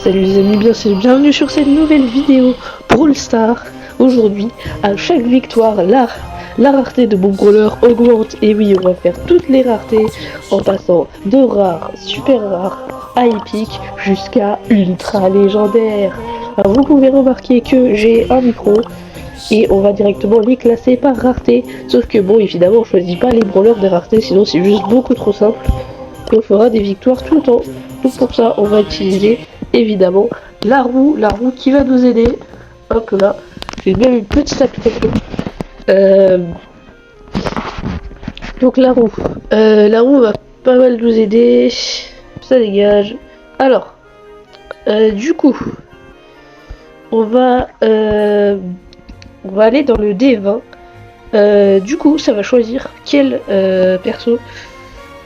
Salut les amis, bienvenue sur cette nouvelle vidéo Brawl Stars. Aujourd'hui, à chaque victoire, la rareté de mon brawler augmente. Et oui, on va faire toutes les raretés en passant de rare, super rare, à épique, jusqu'à ultra légendaire. Alors vous pouvez remarquer que j'ai un micro et on va directement les classer par rareté. Sauf que bon, évidemment, on choisit pas les brawlers des raretés, sinon c'est juste beaucoup trop simple. Et on fera des victoires tout le temps. Donc pour ça, on va utiliser évidemment la roue qui va nous aider. Hop là, j'ai même une petite application. Donc la roue va pas mal nous aider. Ça dégage. Alors, du coup, on va aller dans le D20. Du coup, ça va choisir quel perso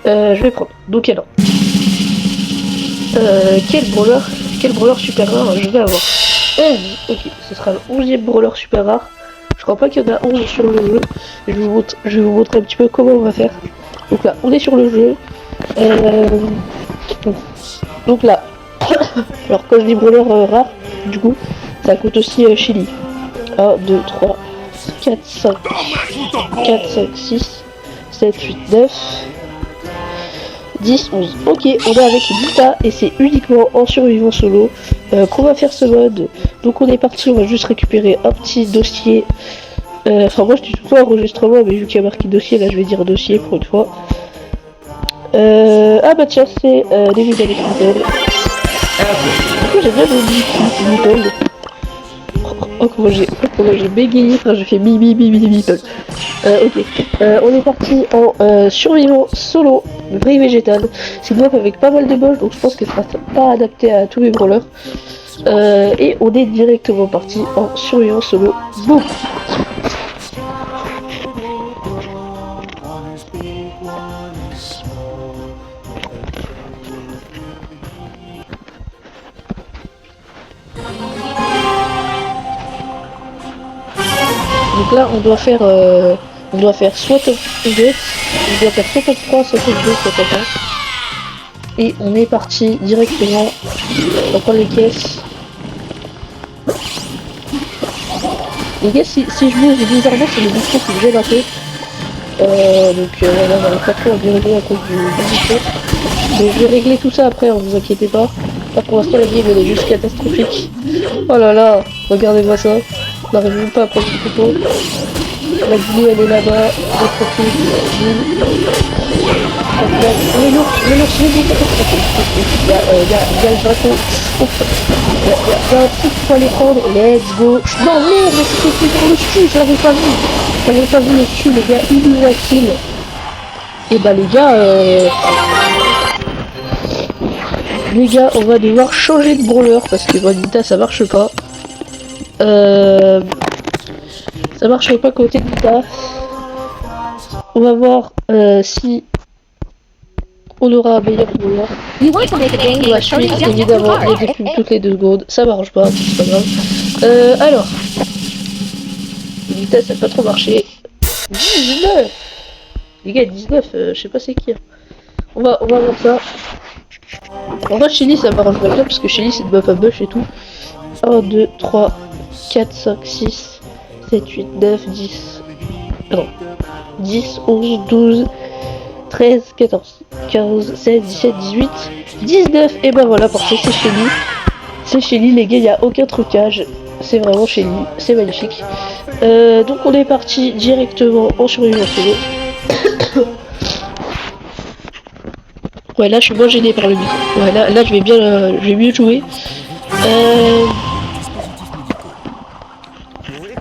je vais prendre. Donc alors, quel brawler super rare je vais avoir. 11. Ok, ce sera le 11e brawler super rare. Je crois pas qu'il y en a 11 sur le jeu. Je vais vous montrer un petit peu comment on va faire. Donc là, on est sur le jeu. Donc là, alors quand je dis brawler rare, du coup, ça coûte aussi Chili. 1, 2, 3, 4, 5, 6, 7, 8, 9, 10, 11. Ok, on est avec Vita et c'est uniquement en survivant solo qu'on va faire ce mode. Donc on est parti, on va juste récupérer un petit dossier. Enfin moi je dis tout le temps enregistrement, mais vu qu'il y a marqué dossier, là je vais dire dossier pour une fois. Ah bah tiens, c'est les vidéos avec Meeple. Pourquoi j'ai bien le Meeple. Oh comment j'ai bégayé quand j'ai fait Meeple. Ok, on est parti en survivant solo, vrai végétal. C'est une map avec pas mal de bugs, donc je pense que ça sera pas adapté à tous les brawlers. Et on est directement parti en survivant solo. Boum. Donc là on doit faire soit top 2, on doit faire soit top 3, soit top 2, soit top 1. Et on est parti directement, on va prendre les caisses. Les gars, si je bouge bizarrement, c'est le micro qui me gêne un peu. Donc voilà, on n'arrive pas trop à bien régler à cause du micro. Mais je vais régler tout ça après, hein, vous inquiétez pas. Là pour l'instant la game elle est juste catastrophique. Oh là là, regardez-moi ça. On n'arrive même pas à prendre le couteau. La glue elle est là-bas, le profil, l'ours, il y a le bateau. Il y a un truc qu'il faut aller prendre, let's go. Non merde, mais c'était dans le stu, je l'avais pas vu le stu, les gars, il nous a kill. Et bah les gars, on va devoir changer de brawler parce que Vita ça marche pas. Ça marche pas côté Vita. On va voir si on aura un meilleur brawler. On va suivre évidemment les défis toutes les 2 secondes. Ça m'arrange pas, c'est pas grave. Alors, Vita ça n'a pas trop marché. 19. Les gars, 19, je sais pas c'est qui. On va voir ça. En vrai, Shelly ça m'arrange bien parce que Shelly c'est de buff à bush et tout. 1, 2, 3, 4, 5, 6, 7, 8, 9, 10. Pardon. 10, 11, 12, 13, 14, 15, 16, 17, 18, 19. Et ben voilà, parce que c'est Shelly. C'est Shelly, les gars, il n'y a aucun trucage. C'est vraiment Shelly, c'est magnifique. Donc on est parti directement en survivant solo. Ouais, là je suis moins gêné par le micro. Ouais, là je vais mieux jouer.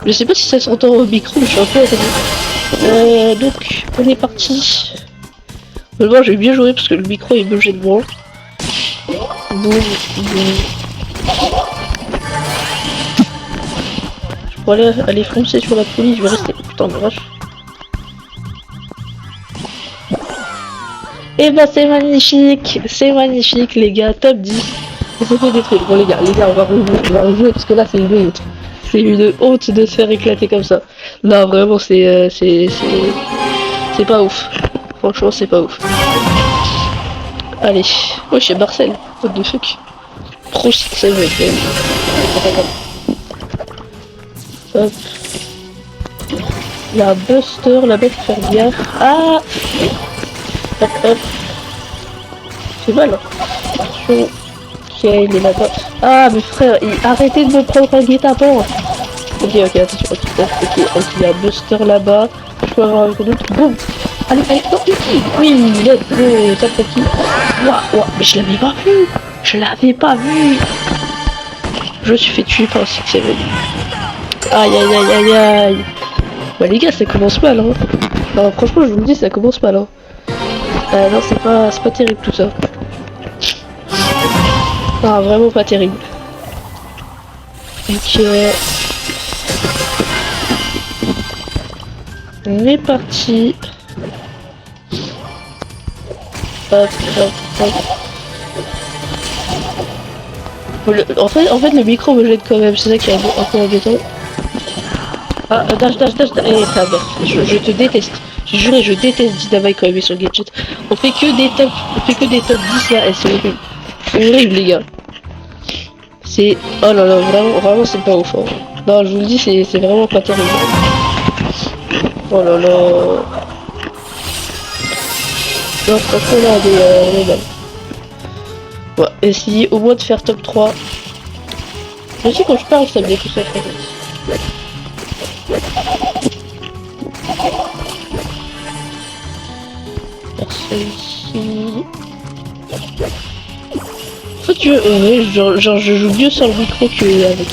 Je sais pas si ça s'entend au micro, mais je suis un peu étonné. Donc on est parti. Moi je vais bien jouer parce que le micro il me gêne moins. Boum, boum. Je pourrais aller foncer sur la police, je vais rester. Putain de vache. Et bah c'est magnifique les gars, top 10. On s'est fait détruire. Bon les gars, on va rejouer parce que là c'est une honte. C'est une honte de se faire éclater comme ça. Là vraiment c'est pas ouf. Franchement c'est pas ouf. Allez. Oh chez Marcel. What the fuck. Trop chic, ça va être. Hop. La Buster, la bête faire gaffe. Ah. Hop hop. C'est mal. Attention. Ok, il est là-bas. Ah mais frère, arrêtez de me prendre un guet-apens. Ok, attention, ok, il y a Buster là-bas. Je peux avoir un autre. Boum. Allez, non, oui, let's go, ça fait qui. Ouah, mais je l'avais pas vu. Je l'avais pas vu. Je me suis fait tuer par un 6-7. Aïe. Bah les gars, ça commence mal, hein. Non, franchement, je vous le dis, ça commence mal, hein. Non, c'est pas terrible tout ça. Ah, vraiment pas terrible. Ok. On est parti. Hop. En fait, le micro me jette quand même, c'est ça qui est un peu embêtant. Ah, dash, eh, je te déteste. Je jure, je déteste Dynamite quand même est sur Gadget. On fait que des top 10 là, et c'est horrible. C'est horrible, les gars. C'est... Oh là là, vraiment c'est pas ouf. Hein. Non, je vous le dis, c'est vraiment pas terrible. Oh là là. Non, franchement, là, on est mal. Ouais, essayez au moins de faire top 3. Je sais quand je parle, ça me défoule ça, frère. Personne ici. En fait, genre, je joue mieux sans le micro que avec.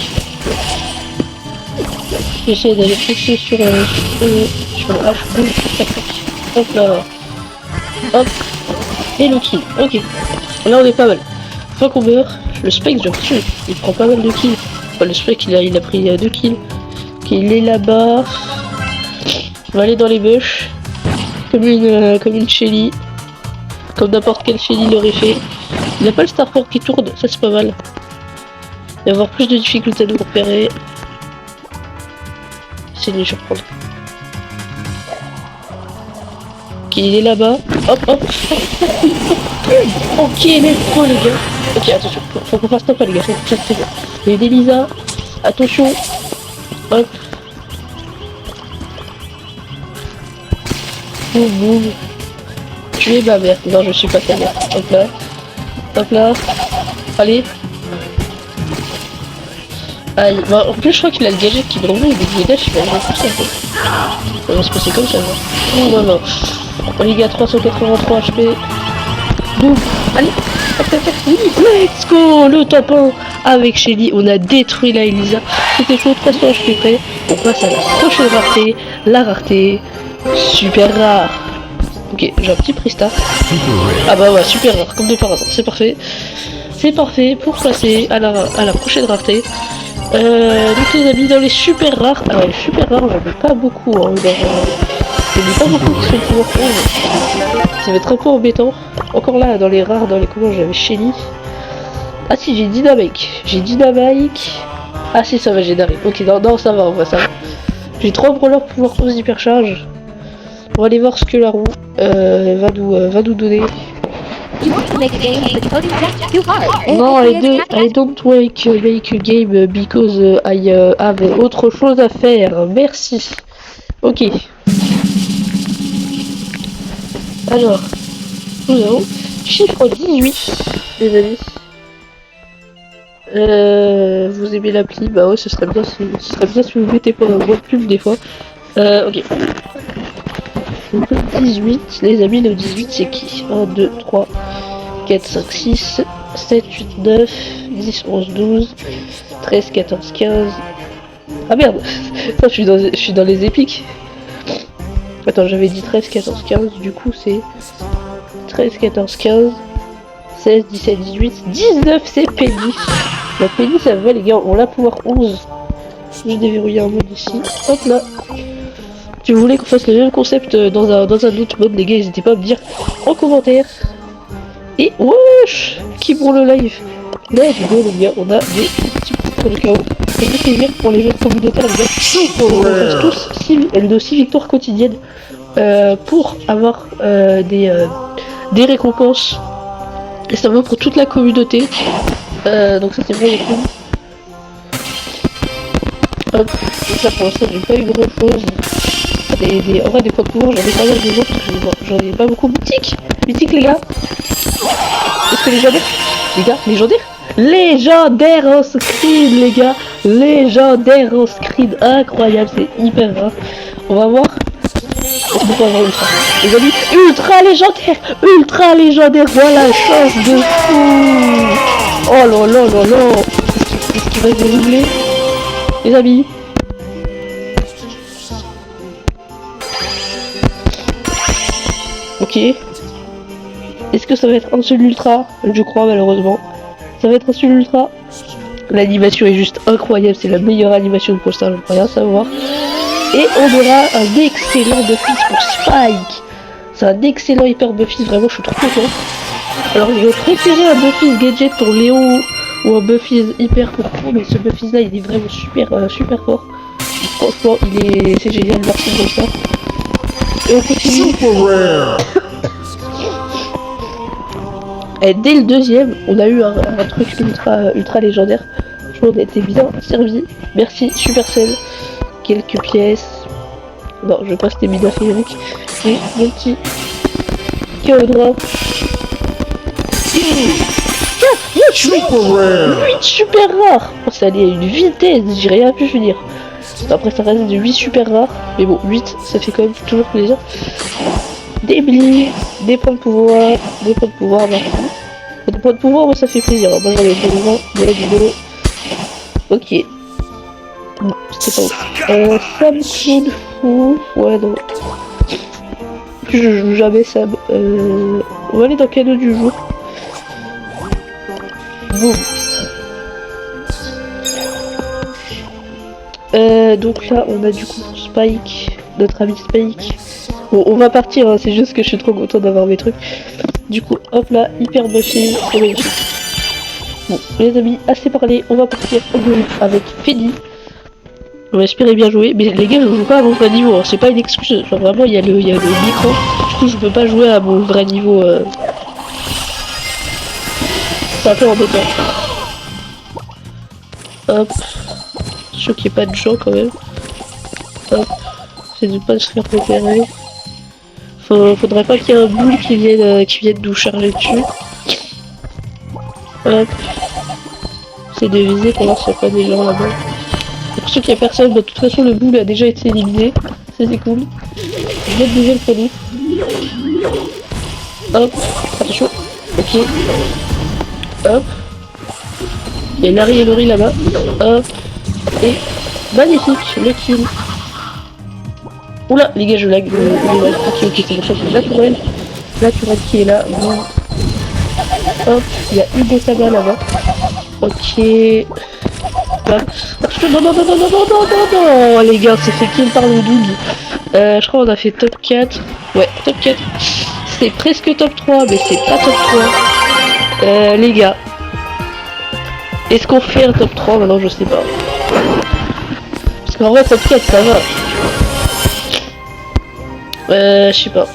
J'essaie d'aller pousser sur le H. Hop là. Hop. Et le kill. Ok. Là, on est pas mal. Une fois qu'on meurt, le Spec, j'ai l'impression, il prend pas mal de kills. Enfin, le Spec, il a pris 2 kills. Ok, il est là-bas. On va aller dans les bush. Comme une Shelly. Comme n'importe quelle Shelly l'aurait fait. Il n'a pas le Starport qui tourne, ça c'est pas mal. Il va y avoir plus de difficultés à nous repérer. C'est de les surprendre. Ok, il est là-bas. Hop. Ok, let's go les gars. Ok, attention, faut qu'on fasse top les gars. Il y a des Lisa. Attention. Hop. Boum. Tu es ma mère. Non, je suis pas ta mère. Hop là. Allez. Aïe. Bah, en plus, je crois qu'il a le gadget qui me renvoie avec des dash. Il va aller tout ça. Ça va se passer comme ça. Non. Oh, les gars, 383 HP. Boum. Allez. Let's go. Le top 1 avec Shelly. On a détruit la Elisa. C'était chaud. 300 HP près. On passe à la prochaine rareté. La rareté super rare. Ok, j'ai un petit presta. Ah bah ouais, super rare, comme de par hasard, c'est parfait. C'est parfait pour passer à la prochaine rareté. Donc les amis, dans les super rares, alors les super rares, j'en ai pas beaucoup. Hein, j'en ai pas beaucoup qui sont pouvoir prendre. Ça va être un peu embêtant. Encore là, dans les rares, dans les commandes, j'avais Shelly. Ah si, j'ai Dynamite. Ah si, ça va, j'ai Daryl. Ok, non, ça va, ça va. J'ai 3 brawlers pour pouvoir pose d'hypercharge. On va aller voir ce que la roue va nous donner. Non, I don't make a game because I have autre chose à faire. Merci. Ok. Alors, nous avons chiffre 18, les amis. Vous aimez l'appli? Bah ouais, ce serait bien si vous mettez pas la voix de pub des fois. Ok. Donc le 18, les amis, le 18 c'est qui? 1, 2, 3, 4, 5, 6, 7, 8, 9, 10, 11, 12, 13, 14, 15... Ah merde. Attends, je suis dans les épiques. Attends, j'avais dit 13, 14, 15, du coup c'est 13, 14, 15, 16, 17, 18, 19, c'est Penny. La Penny ça va les gars, on l'a pouvoir 11. Je déverrouille un mode ici, hop là. Si vous voulez qu'on fasse le même concept dans un autre mode, les gars, n'hésitez pas à me dire en commentaire. Et wesh, qui pour le live? Là, du coup, les gars, on a des petits pour le chaos. Ça fait plaisir pour les jeux communautaires, les gars. On fasse tous 6 victoires quotidiennes pour avoir des récompenses. Et ça va pour toute la communauté. Donc ça c'est vraiment cool. Hop, donc là pour l'instant j'ai pas eu grand chose. En vrai des points de pouvoir j'en ai pas mal des autres parce que j'en ai pas beaucoup. Mythique les gars. Est-ce que légendaire? Les gars, légendaire? Légendaire en screen les gars. Légendaire en screen. Incroyable, c'est hyper rare. On va voir. Est-ce qu'on peut avoir ultra? Les amis, ultra légendaire. Ultra légendaire. Voilà, chance de fou. Oh là là là là. Qu'est-ce qui va se dérouler? Les amis. Ok. Est-ce que ça va être un seul ultra? Je crois malheureusement. Ça va être un seul ultra. L'animation est juste incroyable. C'est la meilleure animation de Brawl Stars, je peux rien savoir. Et on aura un excellent Buffy pour Spike. C'est un excellent hyper Buffy. Vraiment, je suis trop content. Alors, j'ai préféré un Buffy Gadget pour Léo ou un Buffy hyper pour Pro, mais ce Buffy là, il est vraiment super, super fort. Franchement, c'est génial. Merci comme ça. Et on continue. Et dès le deuxième, on a eu un truc ultra légendaire. Franchement, on a été bien servi. Merci Supercell. Quelques pièces. Non, je veux pas c'était Mida féerique. Et mon petit Kaodra. 8 super rares. Oh, ça allait à une vitesse, j'ai rien pu finir. Après ça reste de 8 super rares. Mais bon, 8, ça fait quand même toujours plaisir. Des blis, des points de pouvoir, merci. Des points de pouvoir, moi ça fait plaisir. Moi j'en ai besoin de la vidéo. Ok. Non, c'était pas ouf. Sam Cloud Fou. Ouais, non. Je joue jamais Sam. On va aller dans cadeau du jour. Boum. Donc là, on a du coup Spike, notre ami Spike. Bon, on va partir, hein, c'est juste que je suis trop content d'avoir mes trucs. Du coup, hop là, hyper Buffy, c'est magnifique. Bon, les amis, assez parlé, on va partir avec Freddy. On va espérer bien jouer, mais les gars, je joue pas à mon vrai niveau, hein. C'est pas une excuse, genre vraiment, il y a le micro, du coup, je peux pas jouer à mon vrai niveau. C'est un peu embêtant. Hop. Je suis sûr qu'il n'y ait pas de gens quand même. Hop. C'est de pas se faire repérer. Faudrait pas qu'il y ait un boule qui vienne nous charger dessus. Hop. C'est de viser pour voir s'il n'y a pas des gens là-bas. Pour ceux qui a personne, de toute façon le boule a déjà été éliminé. Ça c'est cool. Je vais être déjà le produit. Hop. Attention. Ok. Hop. Il y a Larry et Laurie là-bas. Hop. Et magnifique, le kill. Oula, les gars, je lag. Ok, c'est bon, c'est naturel. Naturel qui est là. Bon. Hop, il y a Hugo Saga là-bas. Ok. Là. Non, les gars, c'est fait kill par le Doug. Je crois qu'on a fait top 4. Ouais, top 4. C'est presque top 3, mais c'est pas top 3. Les gars. Est-ce qu'on fait un top 3 maintenant? Je sais pas. Parce qu'en vrai, top 4 ça va. Je sais pas.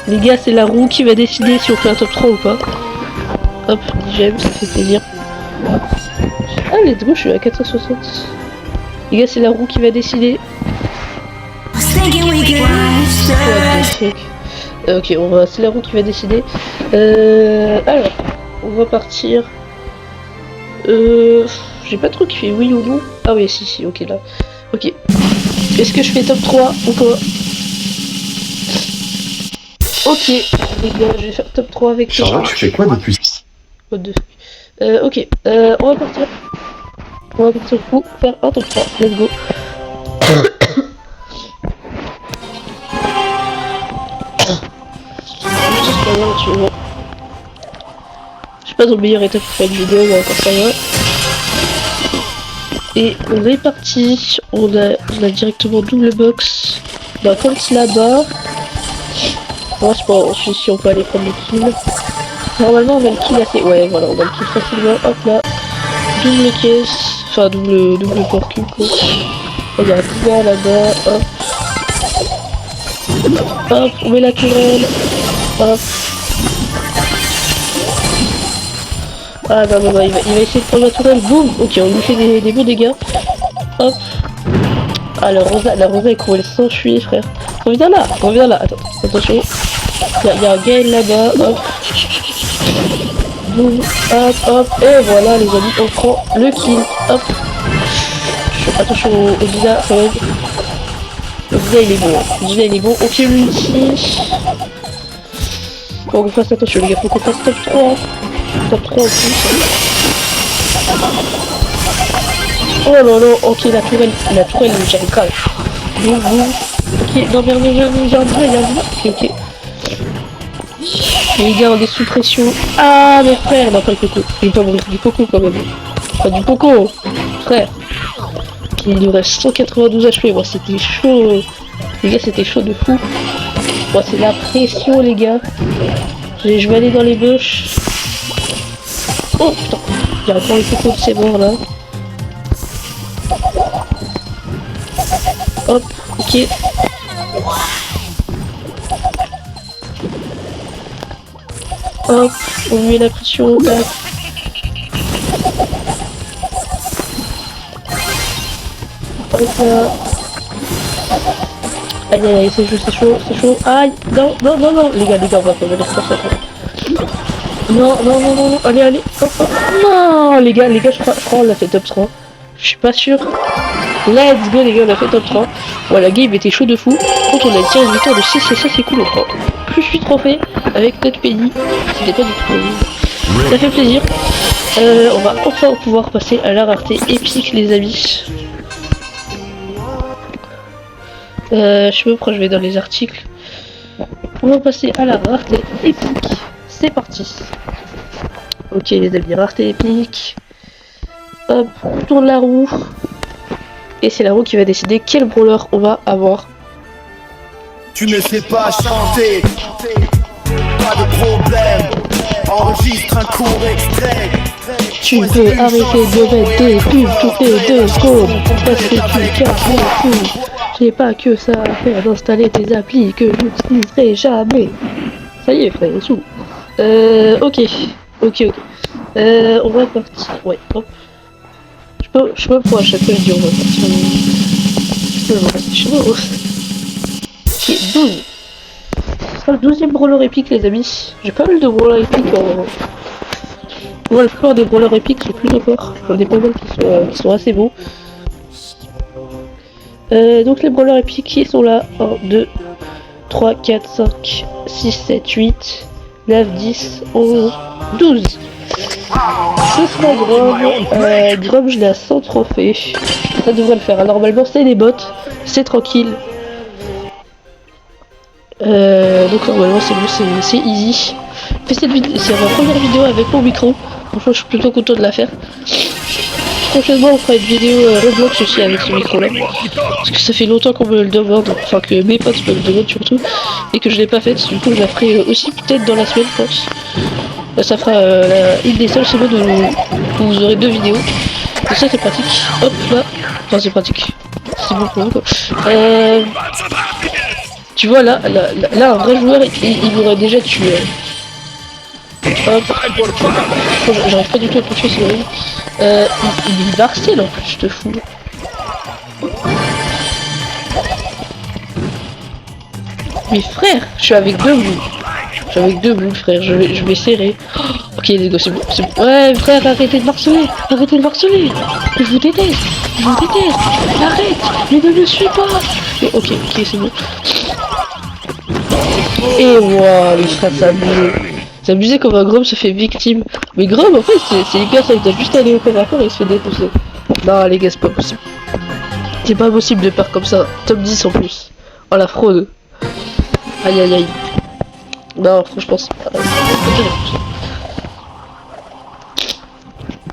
Les gars, c'est la roue qui va décider si on fait un top 3 ou pas. Hop, j'aime, ça fait plaisir. Ah, let's go, je suis à 460. Les gars, c'est la roue qui va décider. Ok, c'est la roue qui va décider. Alors, on va partir. J'ai pas trop qui fait oui ou non. Ah oui, si, ok là. Ok. Est-ce que je fais top 3 ou pas? Ok, les gars, je vais faire top 3 avec toi. Charlotte, tu fais quoi depuis? What the fuck. Ok, on va partir. On va partir pour faire un top 3. Let's go. Je suis pas dans le meilleur état pour faire une vidéo, mais encore ça va. Et on est parti. On a directement double box. On a Colt là-bas. Moi, je pense si on peut aller prendre le kill. Normalement, on va le kill assez. Ouais, voilà, on va le kill facilement. Hop là. Double caisse. Enfin, double porcule quoi. Il y a un petit là-bas. Hop. Hop, on met la tourelle. Hop. Ah non, non, non, il va essayer de prendre la tourelle. Boum. Ok, on lui fait des beaux dégâts. Hop. Ah, la Rosa est comment elle s'enfuit, frère. Reviens là, reviens là. Attends, attention. Il y a un Gaël là-bas. Hop. Boum. Hop, hop. Et voilà, les amis, on prend le kill. Hop. Attention au Dina, quand même. Le Dina, il est bon. Le Dina, il est bon. Ok, l'ulti. Faut qu'on fasse attention, les gars. Faut qu'on fasse top 3. Top 3 en plus. Oh là là, ok, la tourelle, j'arrive grave. Boum, boum. Ok, non, merde, il y a un Dina. Ok. Les gars, on est sous pression. Ah, mes frères, non, pas le coco. Je vais pas mourir du coco quand même. Pas du coco, frère. Il nous reste 192 HP. Moi, c'était chaud. Les gars, c'était chaud de fou. Moi, c'est la pression, les gars. Je vais aller dans les bush. Oh putain, j'arrive pas les cocos de ces morts là. Hop, ok. Hop, on met la pression là. Hop là. Aïe aïe aïe, c'est chaud. Aïe, non, les gars, on va pas me laisser faire ça. Non, allez, hop, hop. Non, les gars, je crois on l'a fait top 3. Je suis pas sûr. Let's go, les gars, on a fait top 3. Voilà, la game était chaud de fou. Quand on a tiré une victoire de 6, et ça, c'est cool, on prend plus 8 trophées avec notre pays. C'était pas du tout. Ça fait plaisir. On va enfin pouvoir passer à la rareté épique, les amis. Je sais pas pourquoi je vais dans les articles. On va passer à la rareté épique. C'est parti. Ok, les amis, rareté épique. Hop, on tourne la roue. Et c'est la roue qui va décider quel brawler on va avoir. Tu ne sais pas chanter, pas de problème. Enregistre un court extrait. Tu peux arrêter de mettre des pubs toutes les 2 secondes parce que tu casses mon cou. J'ai pas que ça à faire d'installer des applis que je n'utiliserai jamais. Ça y est, frère, sous. Ok. On va partir. Ouais, hop. Je sais pas pourquoi à chaque fois je dis on va partir. Je peux rester chez moi. Ok, 12. Ce sera le 12e brawler épique, les amis. J'ai pas mal de brawlers épiques en. Moi, la plupart des brawlers épiques sont plus forts. J'en ai pas mal qui sont assez beaux. Donc les brawlers épiques qui sont là. 1, 2, 3, 4, 5, 6, 7, 8, 9, 10, 11, 12. Ce sera Grom. Grom, je l'ai à 100 trophées. Ça devrait le faire. Normalement, c'est des bots. C'est tranquille. Donc normalement c'est bon, c'est easy. C'est ma première vidéo avec mon micro. Franchement, je suis plutôt content de la faire. Prochainement, on fera une vidéo Roblox aussi avec ce micro là. Parce que ça fait longtemps qu'on me le demande. Enfin, que mes potes me le demandent surtout. Et que je l'ai pas faite. Du coup, je la ferai aussi peut-être dans la semaine, je pense. Ça fera une des seules semaines où vous aurez 2 vidéos. Et ça, c'est pratique. Hop là. Enfin, c'est pratique. C'est bon pour vous quoi. Tu vois là, un vrai joueur, il m'aurait déjà tué. Hop. J'arrive pas du tout à toucher ce mec. Il harcèle en plus, je te fous. Mais frère, je suis avec 2 boules. Frère, je vais serrer. Oh, ok, les gars, c'est bon. Ouais, frère, arrêtez de marceler. Je vous déteste. Arrête, mais ne me suis pas. Et, ok, c'est bon. Et wow, les frères, c'est abusé comme un Grom se fait victime. Mais Grom, en fait, c'est hyper ça, il doit juste aller au corps à corps et il se fait défoncer. Non, les gars, c'est pas possible. C'est pas possible de perdre comme ça. Top 10 en plus. Oh, la fraude. Aïe, aïe, aïe. Non, franchement, c'est pas...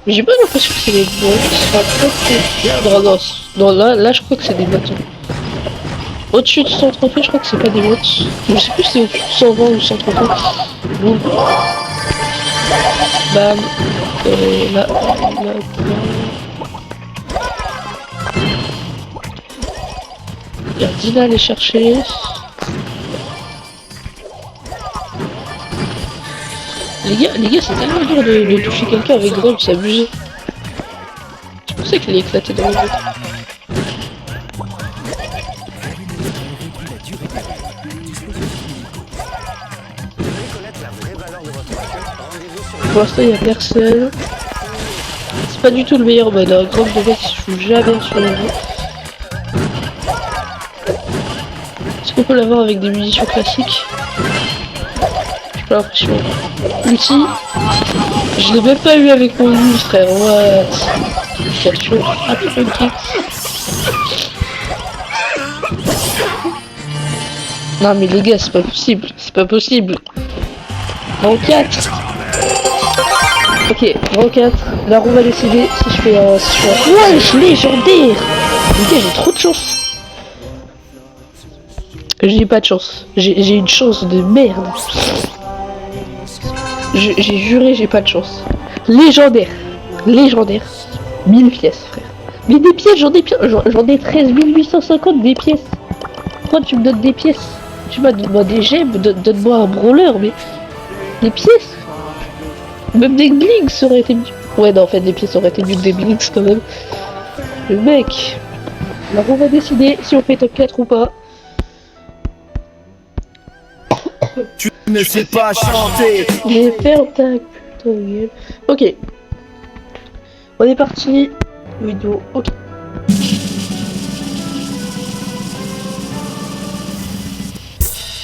Mais j'ai pas l'impression que c'est des bots. Non, là, je crois que c'est des bots. Au-dessus de 100 trophées, je crois que c'est pas des bots. Je sais plus si c'est au-dessus de 120 ou 100 trophées. Boum. Bam. Là. Il y a Dina à aller chercher. Les gars, c'est tellement dur de toucher quelqu'un avec Grub, c'est abusé. C'est pour ça qu'il est éclaté dans le jeu. Pour l'instant, il n'y a personne. C'est pas du tout le meilleur mode, un Grub de base, je joue jamais sur le jeu. Est-ce qu'on peut l'avoir avec des munitions classiques? J'ai pas l'impression. Ulti, je l'ai même pas eu avec mon ult, frère. What? Capture. Ah, ok. Non, mais les gars, c'est pas possible. C'est pas possible. Round 4. Ok, round 4. La roue va décider si je fais un. Wesh, légendaire! Les gars, j'ai trop de chance. J'ai pas de chance. J'ai une chance de merde. J'ai juré, j'ai pas de chance. Légendaire. Légendaire. 1000 pièces, frère. Mais des pièces, j'en ai 13 850 des pièces. Pourquoi tu me donnes des pièces? Tu m'as donné des gemmes, donne-moi un brawler, mais... Des pièces? Même des blinks ça aurait été mieux. Ouais, non, en fait, des pièces auraient été mieux que des blinks quand même. Le mec. Alors, on va décider si on fait top 4 ou pas. Tu ne sais pas chanter. Mais ferme ta putain de gueule. Ok. On est parti. Vidéo. Ok.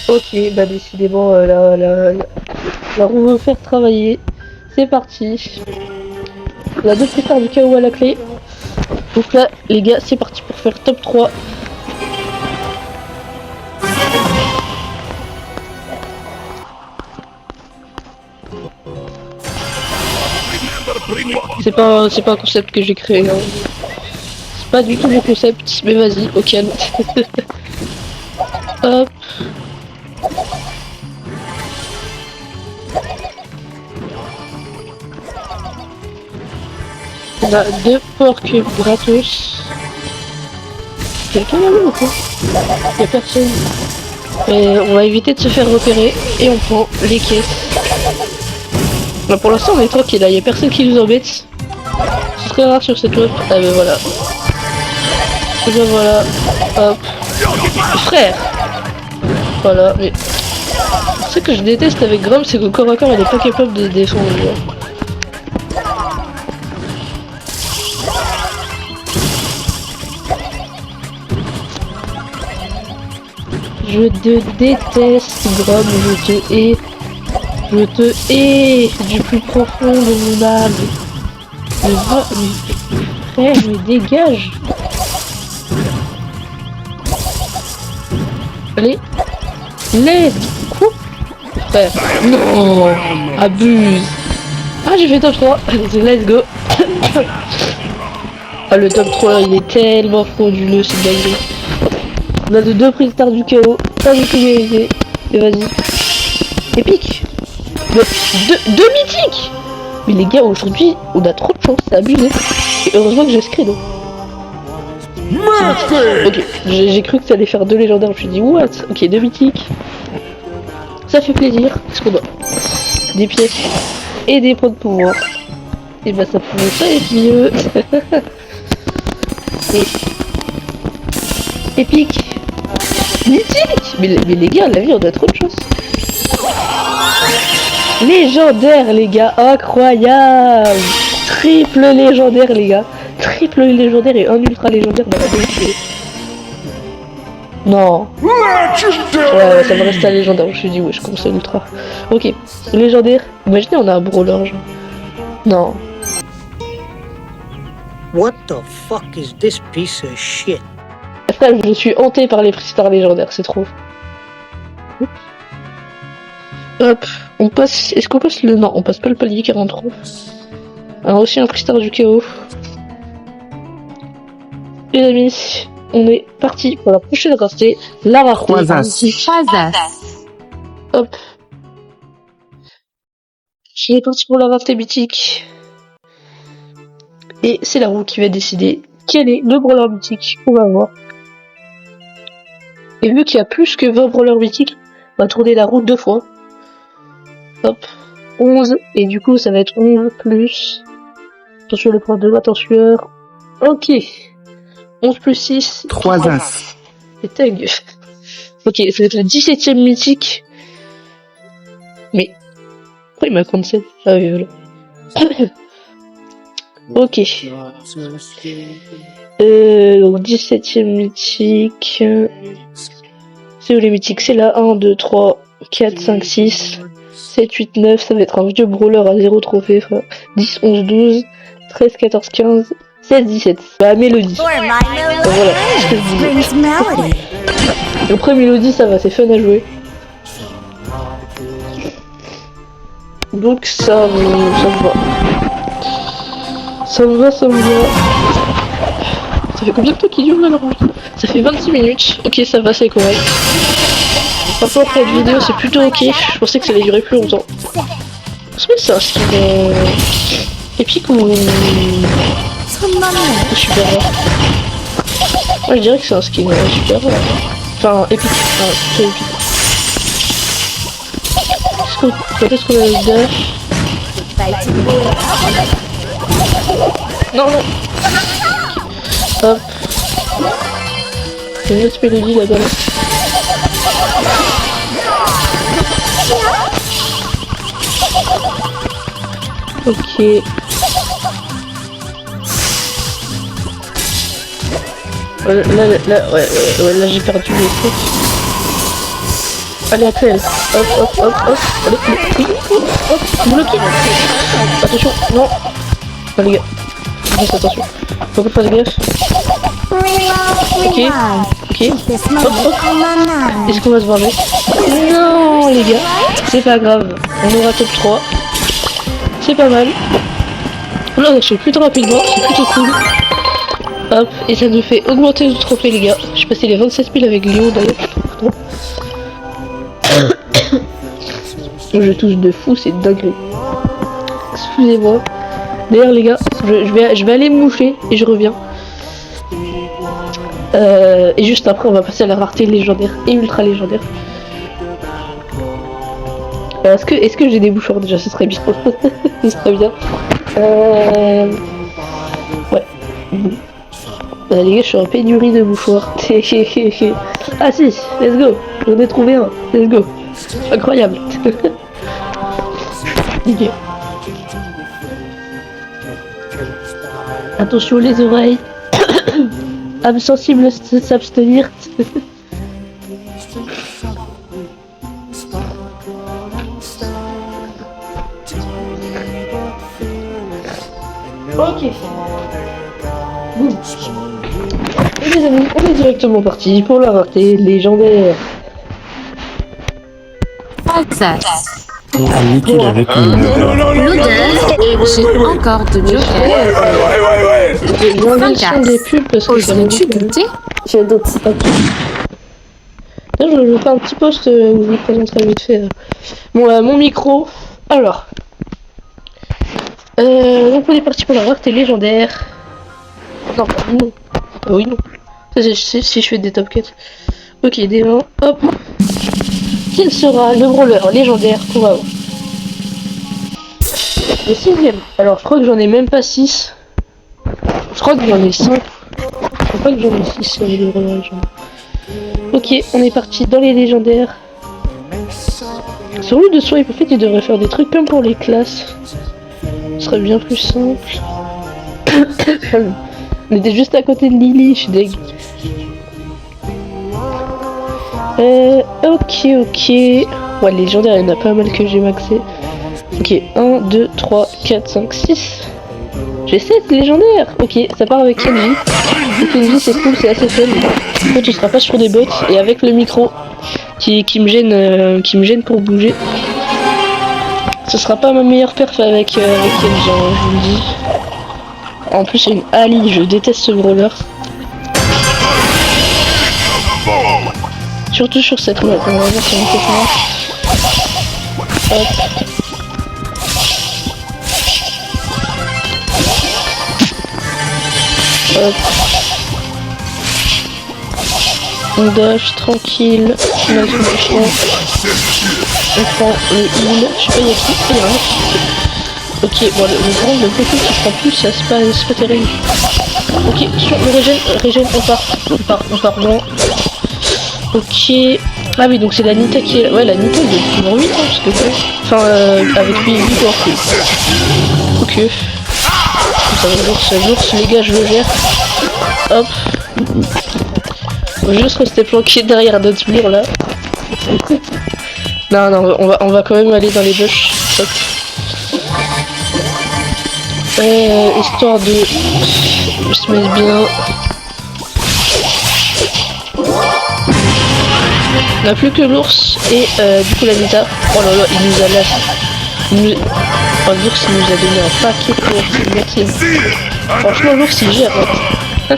Ok, bah décidément, la roue veut faire travailler. C'est parti. On a deux critères du chaos à la clé. Donc là, les gars, c'est parti pour faire top 3. C'est pas un concept que j'ai créé. Hein. C'est pas du tout mon concept, mais vas-y, au calme. Hop. On a deux porcs gratos. Quelqu'un là ou quoi? Y'a personne. Et on va éviter de se faire repérer et on prend les caisses. Bah pour l'instant on est tranquille, là, y'a personne qui nous embête. C'est très rare sur cette map. Ah ben voilà. Et ben voilà. Hop. Frère. Voilà, mais... Ce que je déteste avec Grom, c'est qu'au corps à corps, elle est pas capable de défendre. Je te déteste, Grom, je te hais. Je te hais du plus profond de mon âme. Mais frère, mais dégage. Allez. Let's go. Frère. Non. Abuse. Ah, j'ai fait top 3. Allez, let's go. Ah, le top 3, il est tellement frauduleux, c'est dingue. On a de deux prises tard du chaos. Pas du tout mérité. Et vas-y. Épique. Deux mythiques. Mais les gars, aujourd'hui, on a trop de chance, c'est abusé. Et heureusement que j'ai ce credo. Ok, j'ai cru que ça allait faire deux légendaires, je me suis dit what? Ok, deux mythiques. Ça fait plaisir. Qu'est-ce qu'on a? Des pièces et des points de pouvoir. Et bah ça pouvait pas être mieux. Et... Épique. Mythique. Mais les gars, la vie on a trop de chance. Légendaire les gars, incroyable. Triple légendaire les gars. Triple légendaire et un ultra légendaire dans la DLC. Non. Ouais, ça me reste à légendaire. Je me suis dit, ouais, je commence à l'ultra. Ok, légendaire. Imaginez, on a un brawler. Genre. Non. What the fuck is this piece of shit? Après, je suis hanté par les freestars légendaires, c'est trop. Hop, on passe. Est-ce qu'on passe le. Non, on passe pas le palier 43. Alors, aussi un freestar du chaos. Les amis, on est parti pour la prochaine rareté, la rareté. Hop. Je suis parti pour la rareté mythique. Et c'est la roue qui va décider quel est le brawler mythique qu'on va avoir. Et vu qu'il y a plus que 20 brawlers mythiques, on va tourner la roue 2 fois. Hop. 11, et du coup ça va être 11 plus... Attention le point de attention. Ok. 11 plus 6. 3 as. Et tag. Ok, ça va être le 17ème mythique. Mais... Pourquoi il m'a 37? Ah oui, voilà. Ok. Donc 17ème mythique. C'est où les mythiques? C'est là 1, 2, 3, 4, 5, 6, 7, 8, 9. Ça va être un vieux brawler à 0 trophée. Frère. 10, 11, 12, 13, 14, 15, 16, 17. Bah, Mélodie. Donc voilà, c'est ce que je disais. Après Mélodie, ça va, c'est fun à jouer. Donc ça me va. Ça me va, ça me va. Ça fait combien de temps qu'il dure là, ça fait 26 minutes. Ok, ça va, c'est correct. Par contre, cette vidéo, c'est plutôt ok. Je pensais que ça allait durer plus longtemps. Est-ce que c'est un skin épique ou super rare? Moi, je dirais que c'est un skin super rare. Enfin, épique. Enfin, plutôt épique. Quand est-ce qu'on a le dash? Non, non. Hop. Il y a une autre mélodie là-bas. Ok. Là j'ai perdu les trucs. Allez, Axel. Hop, hop, hop, hop. Allez, hop, bloqué. Attention, non. Ah, les gars. Juste attention. Faut qu'on fasse gaffe. Ok. Ok. Hop, hop. Est-ce qu'on va se venger? Non, les gars. C'est pas grave. On aura top 3. C'est pas mal. Là, on se fait plutôt rapidement. C'est plutôt cool. Hop. Et ça nous fait augmenter le trophée, les gars. Je suis passé les 27 000 avec Léo, d'ailleurs. Je touche de fou, c'est dingue. Excusez-moi. D'ailleurs les gars, je vais aller me moucher et je reviens. Et juste après on va passer à la rareté légendaire et ultra légendaire. Est-ce que j'ai des bouchons déjà? Ce serait bien. Ce serait bien. Ouais. Les gars, je suis en pénurie de mouchoirs. Ah si, let's go. J'en ai trouvé un. Let's go. Incroyable. Ok. Attention les oreilles. Âme sensible s'abstenir. Ok. Bon. Et les amis, on est directement parti pour la rareté légendaire. On a niqué la réponse. J'ai encore de joker. J'ai enlevé le son des pubs parce que ça m'a dit que... J'ai d'autres. Là, je vais faire un petit post où je vous présenterai vite fait mon micro. Alors. Donc on est parti pour la rareté légendaire. Non, non. Ah oui, non. Ça, c'est si je fais des top 4. Ok, des 1. Hop. Quel sera le brawler légendaire qu'on va avoir? Le 6ème. Alors, je crois que j'en ai même pas 6. Je crois que j'en ai 5. Je crois pas que j'en ai 6 sur les brawlers légendaires. Ok, on est parti dans les légendaires. Sur le de swipe, en fait, il devrait faire des trucs comme pour les classes. Ce serait bien plus simple. On était juste à côté de Lily, je suis deg. Ok. Ouais, légendaire, il y en a pas mal que j'ai maxé. Ok, 1, 2, 3, 4, 5, 6. J'ai 7 légendaires. Ok, ça part avec Kenji. Kenji, c'est cool, c'est assez fun. En fait, tu seras pas sur des bots. Et avec le micro qui me gêne pour bouger. Ce sera pas ma meilleure perf avec Kenji, hein, je vous le dis. En plus, c'est une Ali, je déteste ce brawler. Surtout sur cette map, on va voir comment ça marche. Hop. Hop. On dash tranquille. On a tout le champ. On prend le heal. Je sais pas, il y a qui? Il y a un. Ok, bon, le petit qui prend plus, ça c'est pas terrible. Ok, sur le régène, on part, non. Ok. Ah oui, donc c'est la Nita qui est... Ouais, la Nita elle est toujours 8 ans, parce que... Enfin, avec 8 workers. Ok. Ça va, l'ours, les gars, je le gère. Hop. On va juste rester planqué derrière notre mur, là. Non, on va quand même aller dans les bush. Hop. Histoire de se mettre bien. On n'a plus que l'ours et du coup la Nita. Oh là là, il nous a lâché. Oh, l'ours il nous a donné un paquet pour merci. Franchement l'ours il gère. Hein.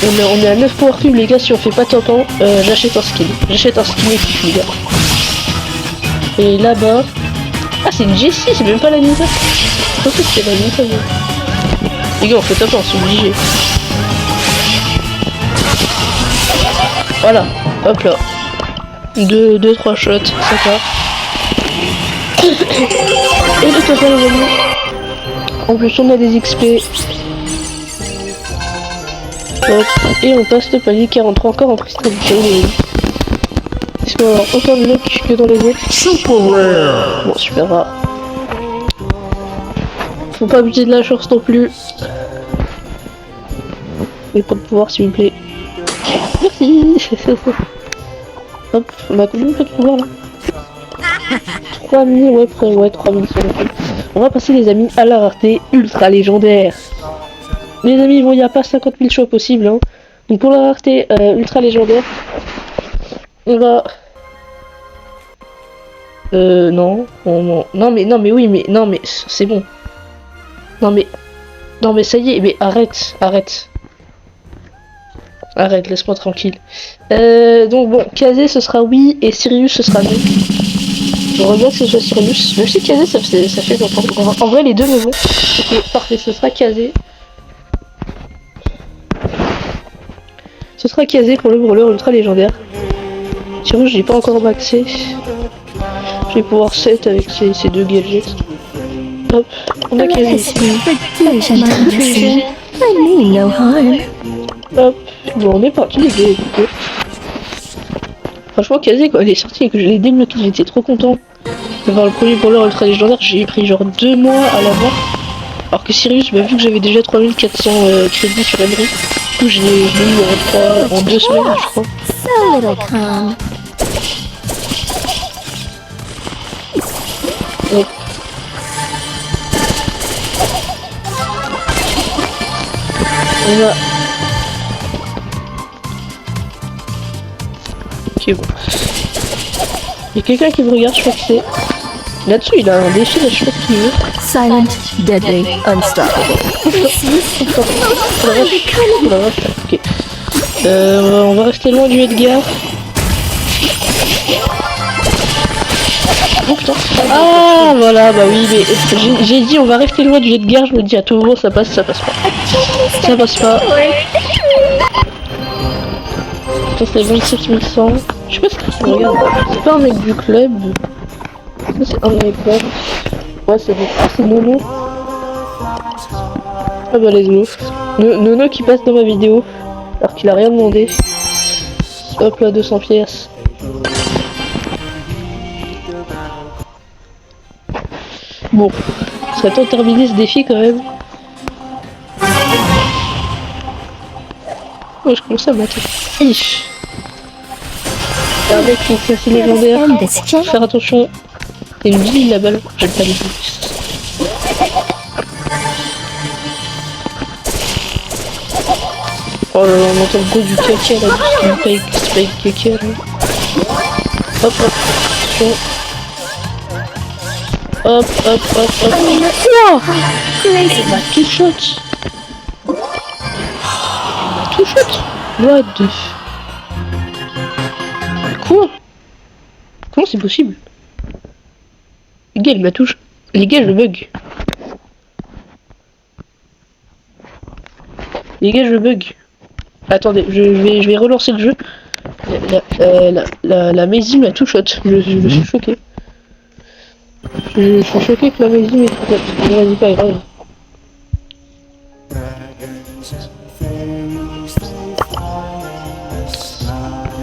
On est à 9 power cube les gars, si on fait pas top 1, j'achète un skin. J'achète un skin équipe les gars. Et là-bas... Ah c'est une Jessie, c'est même pas la Nita. Je pensais que c'était la Nita. Les gars on fait top 1, c'est obligé. Voilà, hop là. 2-3 shots, ça part. Et le total les amis. En plus on a des XP. Hop. Et on passe le palier 43 encore en tristalité. Est-ce qu'on va avoir autant de luck que dans les autres? Super rare. Bon, super rare. Faut pas abuser de la chance non plus. Et pas de pouvoir s'il vous plaît. Merci. Hop, on a combien de pouvoir là? 3000, ouais, 3000 sur le coup. On va passer les amis à la rareté ultra légendaire. Les amis, bon, il n'y a pas 50 000 choix possibles. Hein. Donc pour la rareté ultra légendaire, on va... non, non mais oui, mais non mais c'est bon. Non mais ça y est, mais arrête, laisse-moi tranquille. Donc bon, Kazé ce sera oui et Sirius ce sera non. J'aimerais bien que ce soit Sirius, même si Kazé ça fait longtemps. En vrai les deux me vont. Ok, parfait, ce sera Kazé. Ce sera Kazé pour le brûleur ultra légendaire. Sirius j'ai pas encore maxé. Je vais pouvoir set avec ces deux gadgets. Hop, on a Kazé ici. Hop, bon on est parti les gars, écoutez. Franchement Kazé quand elle est sortie et que je l'ai débloqué, j'étais trop content d'avoir le premier brawler ultra légendaire. J'ai pris genre 2 mois à l'avoir. Alors que Sirius, bah, vu que j'avais déjà 3400 crédits sur Emery, du coup je l'ai eu en 2 semaines je crois. Hop. On va... Ok bon. Il y a quelqu'un qui me regarde, je crois que c'est... Là-dessous il a un défi, là je sais pas ce qu'il veut. Silent, deadly, unstoppable. Ok. On va rester loin du Edgar. Oh putain. Ah voilà, bah oui, mais j'ai dit on va rester loin du Edgar, je me dis à tout moment ça passe pas. Ça passe pas. Putain c'est 27100. Je sais pas ce qu'il regarde. C'est pas un mec du club. C'est un mec du club. Ouais c'est bon. Ah c'est Nono. Ah bah let's go. Nono qui passe dans ma vidéo. Alors qu'il a rien demandé. Hop là 200 pièces. Bon, il serait temps de terminer ce défi quand même. Oh, je commence à mater. Ish. C'est un mec qui est assez légendaire. Faut faire attention. Il y a une bille la balle. J'aime pas les billes. Oh là là, on entend le bruit du caca là. Du spike caca là. Hop, attention. Hop. Wow. Bah, two shots. Two shots. What the... Quoi? Comment c'est possible? Les gars, il m'a touché. Les gars, je bug. Les gars, je bug. Attendez, je vais relancer le jeu. La Maisy m'a tout shot. Je suis choqué. Je suis choqué que la Maisy m'ait tout shot. Mais vas-y, pas grave.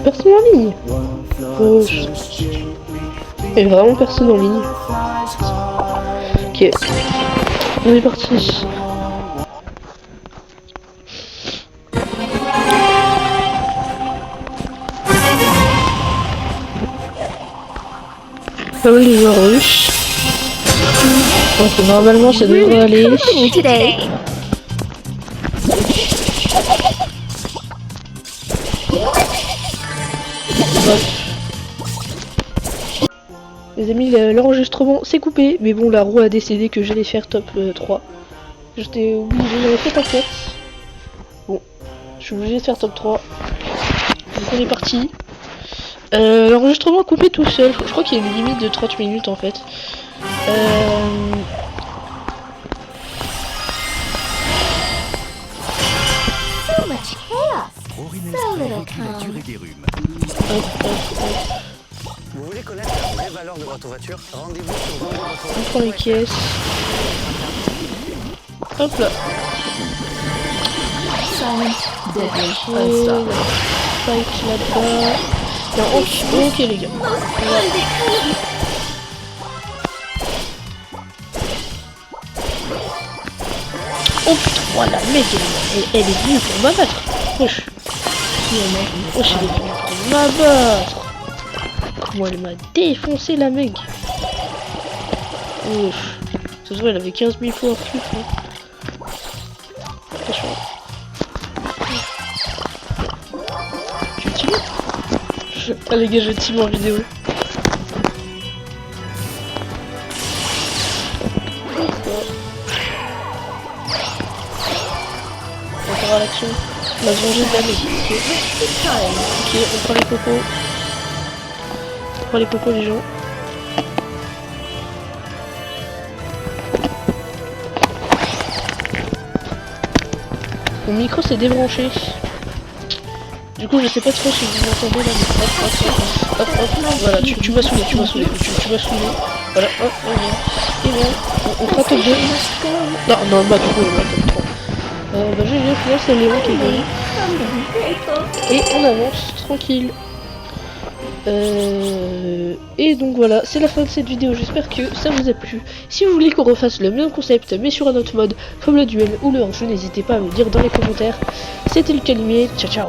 Personne en ligne. Et vraiment personne en ligne. Ok. On est parti. Pas mal de joueurs russes. Donc normalement ça devrait aller. Today. Les amis, l'enregistrement s'est coupé, mais bon, la roue a décidé que j'allais faire top 3. J'étais obligé, j'avais fait top 4. Bon, je suis obligé de faire top 3. Donc on est parti. L'enregistrement coupé tout seul. Je crois qu'il y a une limite de 30 minutes en fait. So much chaos. So little calm. Hop, hop, hop. Vous voulez connaître la vraie valeur de votre voiture? Rendez-vous sur Vendée On prend les caisses. Hop là. Silent, deadly, Et unstoppable. fight là-bas. Non, ok les gars. Oh putain, voilà, mec, elle est venue pour m'abattre. Wesh. Wesh, elle est venue pour m'abattre. Comment elle m'a défoncé la mec. Wesh. Ça se voit, elle avait 15 000 points plus. Attention. Tu me tues? Ah les gars, je team en vidéo. On part à l'action. La venger de la mec. Ok, on prend les cocos. On prend les cocos les gens. Mon micro s'est débranché. Du coup je sais pas trop si vous m'entendez là, mais hop, voilà, tu m'as saoulé, tu m'as saoulé. Voilà, hop, et bon, on fera top 2. Non, bah du coup on va top 3. Bah j'ai bien fait, c'est Léon qui est gagné. Et on avance, tranquille. Et donc voilà, c'est la fin de cette vidéo, j'espère que ça vous a plu. Si vous voulez qu'on refasse le même concept mais sur un autre mode, comme le duel ou le hors-jeu, n'hésitez pas à me dire dans les commentaires. C'était le Calimier, ciao ciao.